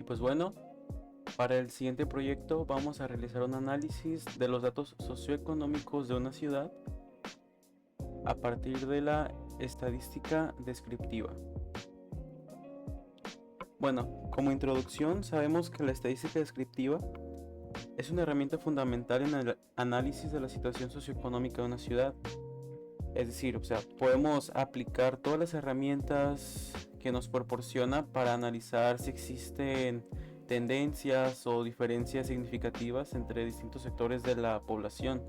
Pues bueno, para el siguiente proyecto vamos a realizar un análisis de los datos socioeconómicos de una ciudad a partir de la estadística descriptiva. Bueno, como introducción sabemos que la estadística descriptiva es una herramienta fundamental en el análisis de la situación socioeconómica de una ciudad. Es decir, podemos aplicar todas las herramientas que nos proporciona para analizar si existen tendencias o diferencias significativas entre distintos sectores de la población.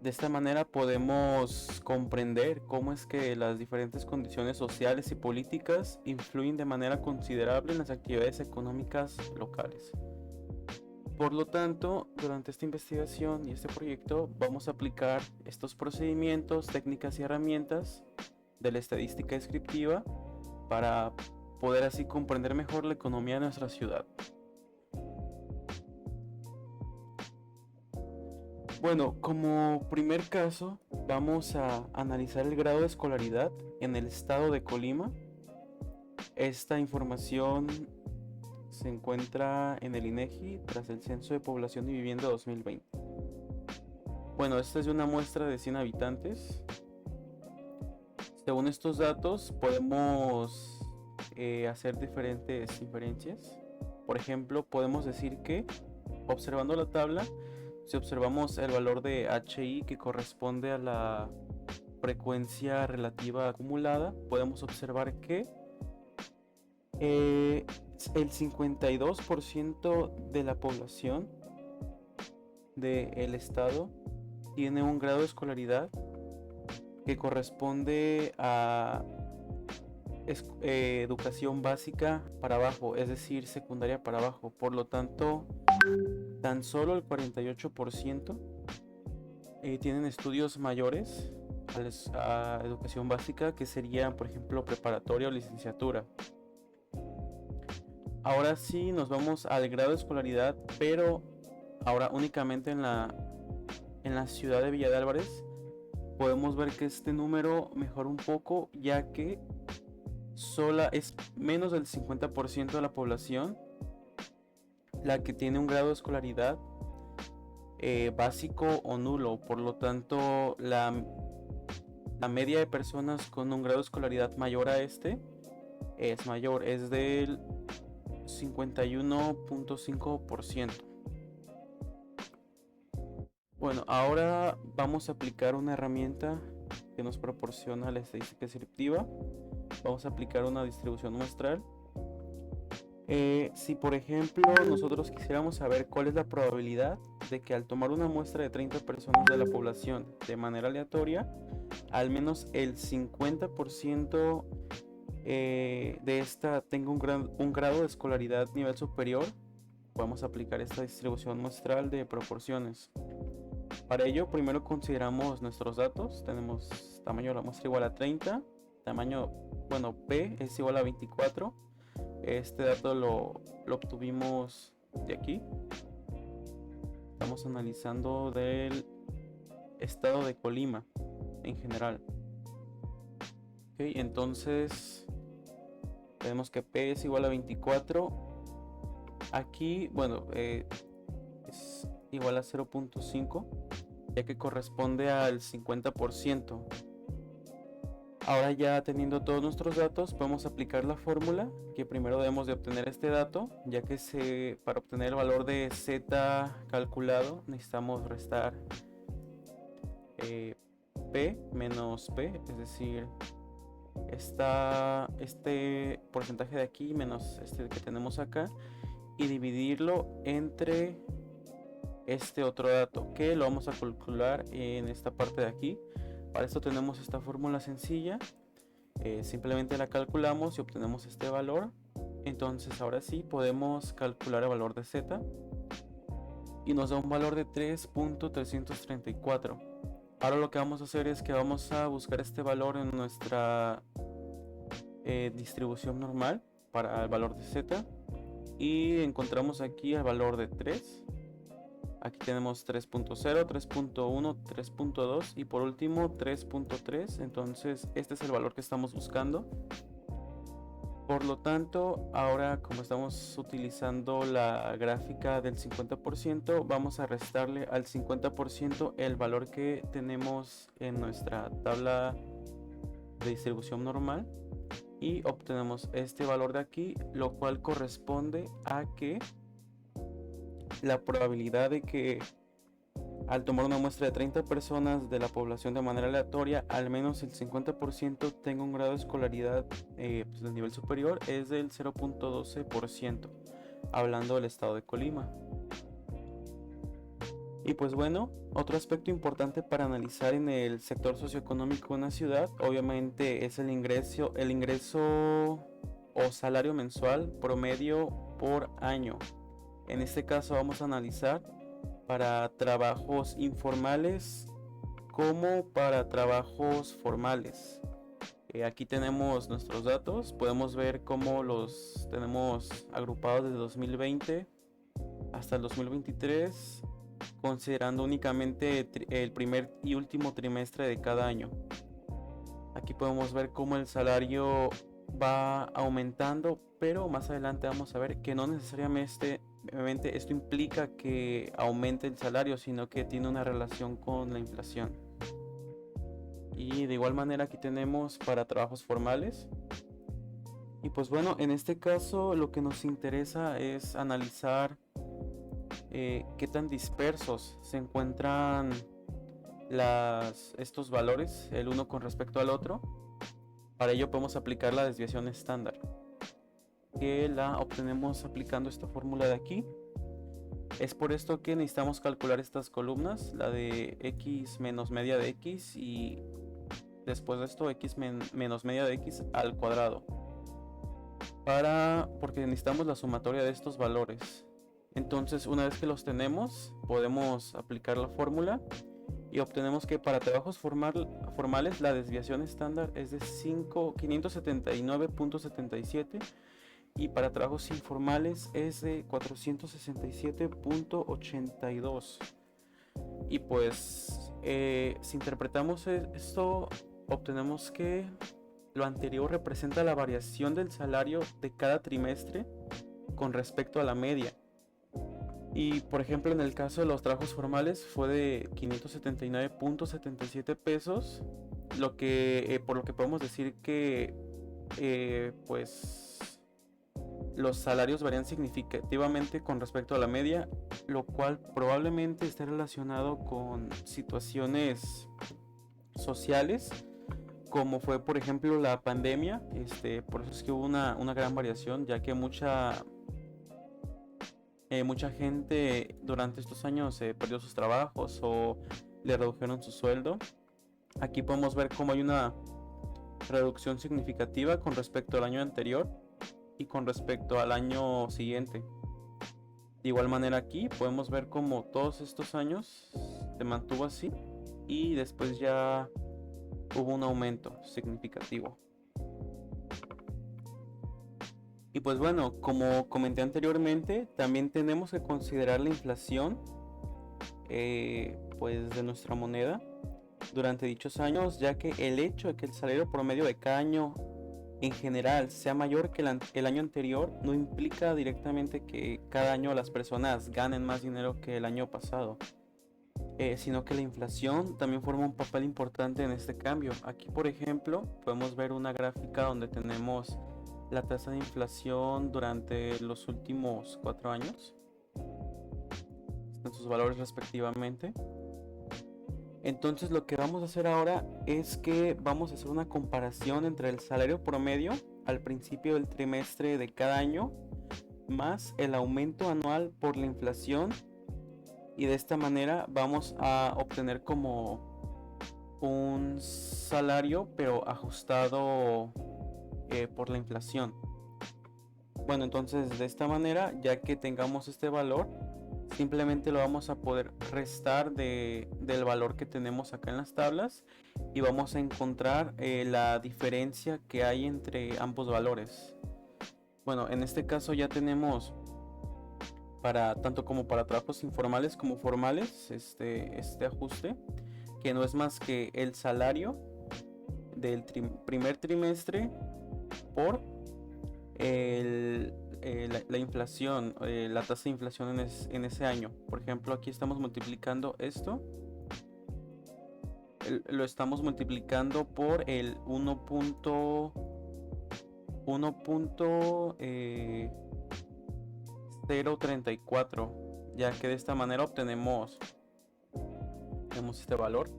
De esta manera podemos comprender cómo es que las diferentes condiciones sociales y políticas influyen de manera considerable en las actividades económicas locales. Por lo tanto, durante esta investigación y este proyecto vamos a aplicar estos procedimientos, técnicas y herramientas de la estadística descriptiva para poder así comprender mejor la economía de nuestra ciudad. Bueno, como primer caso vamos a analizar el grado de escolaridad en el estado de Colima. Esta información se encuentra en el INEGI tras el Censo de Población y Vivienda 2020. Bueno, esta es una muestra de 100 habitantes. Según estos datos podemos hacer diferentes inferencias. Por ejemplo, podemos decir que, observando la tabla, si observamos el valor de HI que corresponde a la frecuencia relativa acumulada, podemos observar que el 52% de la población del estado tiene un grado de escolaridad que corresponde a educación básica para abajo, es decir, secundaria para abajo. Por lo tanto, tan solo el 48% tienen estudios mayores a educación básica, que serían, por ejemplo, preparatoria o licenciatura. Ahora sí nos vamos al grado de escolaridad, pero ahora únicamente en la ciudad de Villa de Álvarez. Podemos ver que este número mejora un poco, ya que sola es menos del 50% de la población la que tiene un grado de escolaridad básico o nulo. Por lo tanto, la media de personas con un grado de escolaridad mayor a este es mayor, es del 51.5%. Bueno, ahora vamos a aplicar una herramienta que nos proporciona la estadística descriptiva. Vamos a aplicar una distribución muestral. Si por ejemplo nosotros quisiéramos saber cuál es la probabilidad de que al tomar una muestra de 30 personas de la población de manera aleatoria, al menos el 50% de esta tenga un grado de escolaridad nivel superior, podemos aplicar esta distribución muestral de proporciones. Para ello, primero consideramos nuestros datos. Tenemos tamaño de la muestra igual a 30, tamaño, P es igual a 24. Este dato lo obtuvimos de aquí. Estamos analizando del estado de Colima en general. Entonces vemos que P es igual a 24. Aquí, es igual a 0.5, ya que corresponde al 50%. Ahora, ya teniendo todos nuestros datos, podemos aplicar la fórmula que primero debemos de obtener este dato, ya que para obtener el valor de Z calculado necesitamos restar P menos P, es decir, este porcentaje de aquí menos este que tenemos acá, y dividirlo entre este otro dato, que lo vamos a calcular en esta parte de aquí. Para esto tenemos esta fórmula sencilla, simplemente la calculamos y obtenemos este valor. Entonces ahora sí podemos calcular el valor de Z y nos da un valor de 3.334. Ahora lo que vamos a hacer es que vamos a buscar este valor en nuestra distribución normal para el valor de Z, y encontramos aquí el valor de 3. Aquí tenemos 3.0, 3.1, 3.2 y por último 3.3. Entonces este es el valor que estamos buscando. Por lo tanto, ahora como estamos utilizando la gráfica del 50%, vamos a restarle al 50% el valor que tenemos en nuestra tabla de distribución normal y obtenemos este valor de aquí, lo cual corresponde a que la probabilidad de que al tomar una muestra de 30 personas de la población de manera aleatoria, al menos el 50% tenga un grado de escolaridad pues, de nivel superior es del 0.12%, hablando del estado de Colima. Y pues bueno, otro aspecto importante para analizar en el sector socioeconómico de una ciudad, obviamente es el ingreso o salario mensual promedio por año. En este caso vamos a analizar para trabajos informales como para trabajos formales. Aquí tenemos nuestros datos, podemos ver cómo los tenemos agrupados desde 2020 hasta el 2023, considerando únicamente el primer y último trimestre de cada año. Aquí podemos ver cómo el salario va aumentando, pero más adelante vamos a ver que no necesariamente esto implica que aumente el salario, sino que tiene una relación con la inflación. Y de igual manera aquí tenemos para trabajos formales. Y pues bueno, en este caso lo que nos interesa es analizar qué tan dispersos se encuentran estos valores, el uno con respecto al otro. Para ello podemos aplicar la desviación estándar, que la obtenemos aplicando esta fórmula de aquí. Es por esto que necesitamos calcular estas columnas, la de x menos media de x y después de esto x menos media de x al cuadrado, porque necesitamos la sumatoria de estos valores. Entonces, una vez que los tenemos, podemos aplicar la fórmula y obtenemos que para trabajos formales la desviación estándar es de 579.77 y para trabajos informales es de 467.82. Y pues si interpretamos esto, obtenemos que lo anterior representa la variación del salario de cada trimestre con respecto a la media. Y por ejemplo, en el caso de los trabajos formales fue de 579.77 pesos, por lo que podemos decir que pues los salarios varían significativamente con respecto a la media, lo cual probablemente esté relacionado con situaciones sociales, como fue por ejemplo la pandemia. Por eso es que hubo una gran variación, ya que mucha gente durante estos años perdió sus trabajos o le redujeron su sueldo. Aquí podemos ver cómo hay una reducción significativa con respecto al año anterior y con respecto al año siguiente. De igual manera aquí podemos ver cómo todos estos años se mantuvo así y después ya hubo un aumento significativo. Y pues bueno, como comenté anteriormente, también tenemos que considerar la inflación pues de nuestra moneda durante dichos años, ya que el hecho de que el salario promedio de cada año en general sea mayor que el año anterior no implica directamente que cada año las personas ganen más dinero que el año pasado, sino que la inflación también forma un papel importante en este cambio. Aquí por ejemplo podemos ver una gráfica donde tenemos la tasa de inflación durante los últimos 4 años en sus valores respectivamente. Entonces lo que vamos a hacer ahora es que vamos a hacer una comparación entre el salario promedio al principio del trimestre de cada año más el aumento anual por la inflación, y de esta manera vamos a obtener como un salario pero ajustado por la inflación. Bueno, entonces de esta manera, ya que tengamos este valor, simplemente lo vamos a poder restar del valor que tenemos acá en las tablas y vamos a encontrar la diferencia que hay entre ambos valores. Bueno, en este caso ya tenemos tanto como para trabajos informales como formales este ajuste, que no es más que el salario del primer trimestre por la inflación, la tasa de inflación en ese año. Por ejemplo, aquí estamos multiplicando esto, lo estamos multiplicando por el 1.034, ya que de esta manera tenemos este valor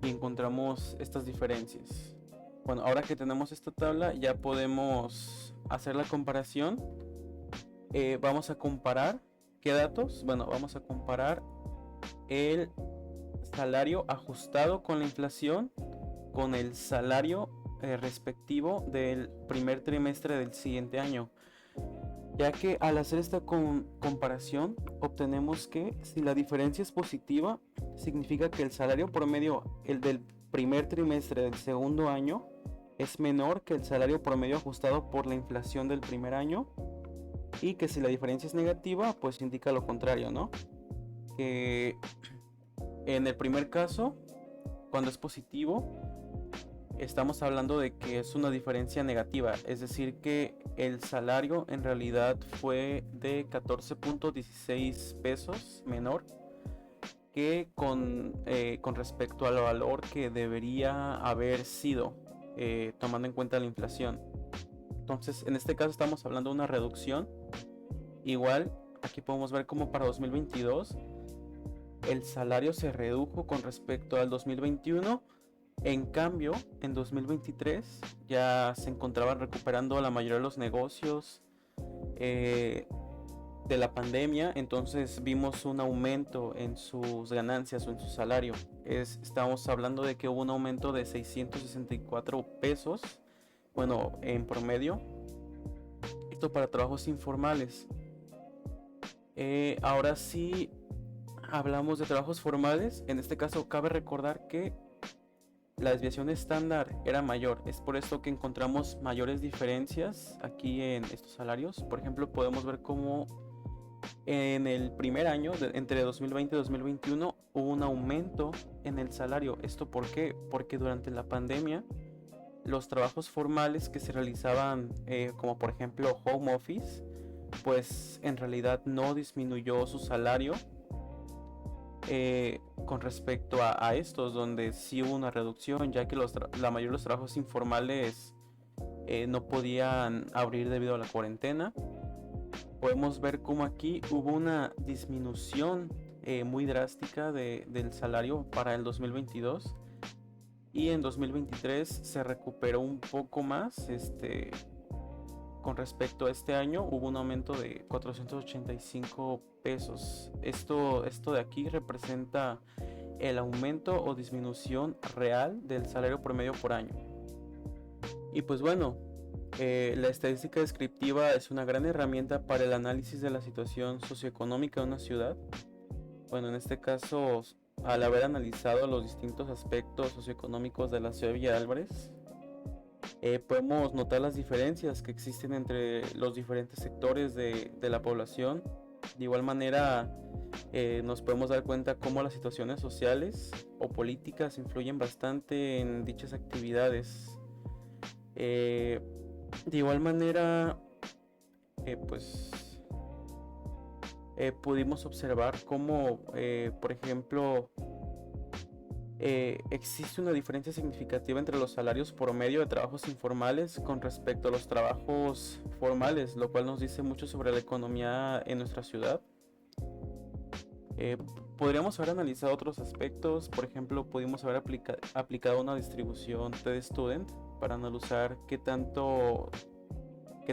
y encontramos estas diferencias. Bueno, ahora que tenemos esta tabla ya podemos hacer la comparación. Vamos a comparar ¿qué datos? Bueno, vamos a comparar el salario ajustado con la inflación con el salario respectivo del primer trimestre del siguiente año, ya que al hacer esta comparación obtenemos que si la diferencia es positiva, significa que el salario promedio, el del primer trimestre del segundo año, es menor que el salario promedio ajustado por la inflación del primer año, y que si la diferencia es negativa, pues indica lo contrario, ¿no? Que en el primer caso, cuando es positivo, estamos hablando de que es una diferencia negativa, es decir que el salario en realidad fue de 14.16 pesos menor que con respecto al valor que debería haber sido, tomando en cuenta la inflación. Entonces en este caso estamos hablando de una reducción. Igual aquí podemos ver como para 2022 el salario se redujo con respecto al 2021. En cambio, en 2023 ya se encontraban recuperando la mayoría de los negocios de la pandemia, entonces vimos un aumento en sus ganancias o en su salario. Estamos hablando de que hubo un aumento de 664 pesos, bueno, en promedio. Esto para trabajos informales. Ahora sí hablamos de trabajos formales. En este caso cabe recordar que la desviación estándar era mayor, es por esto que encontramos mayores diferencias aquí en estos salarios. Por ejemplo, podemos ver cómo en el primer año, entre 2020 y 2021, hubo un aumento en el salario. ¿Esto por qué? Porque durante la pandemia los trabajos formales que se realizaban, como por ejemplo home office, pues en realidad no disminuyó su salario con respecto a estos, donde sí hubo una reducción, ya que la mayoría de los trabajos informales no podían abrir debido a la cuarentena. Podemos ver como aquí hubo una disminución muy drástica del salario para el 2022, y en 2023 se recuperó un poco más. Con respecto a este año hubo un aumento de 485 pesos. Esto de aquí representa el aumento o disminución real del salario promedio por año. Y pues bueno, la estadística descriptiva es una gran herramienta para el análisis de la situación socioeconómica de una ciudad. Bueno, en este caso, al haber analizado los distintos aspectos socioeconómicos de la ciudad de Villa de Álvarez, podemos notar las diferencias que existen entre los diferentes sectores de la población. De igual manera, nos podemos dar cuenta cómo las situaciones sociales o políticas influyen bastante en dichas actividades. De igual manera, pudimos observar cómo, por ejemplo, existe una diferencia significativa entre los salarios promedio de trabajos informales con respecto a los trabajos formales, lo cual nos dice mucho sobre la economía en nuestra ciudad. Podríamos haber analizado otros aspectos. Por ejemplo, pudimos haber aplicado una distribución TD-Student para analizar qué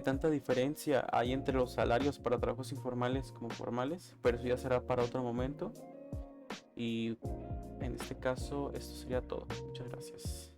tanta diferencia hay entre los salarios para trabajos informales como formales, pero eso ya será para otro momento. Y en este caso, esto sería todo. Muchas gracias.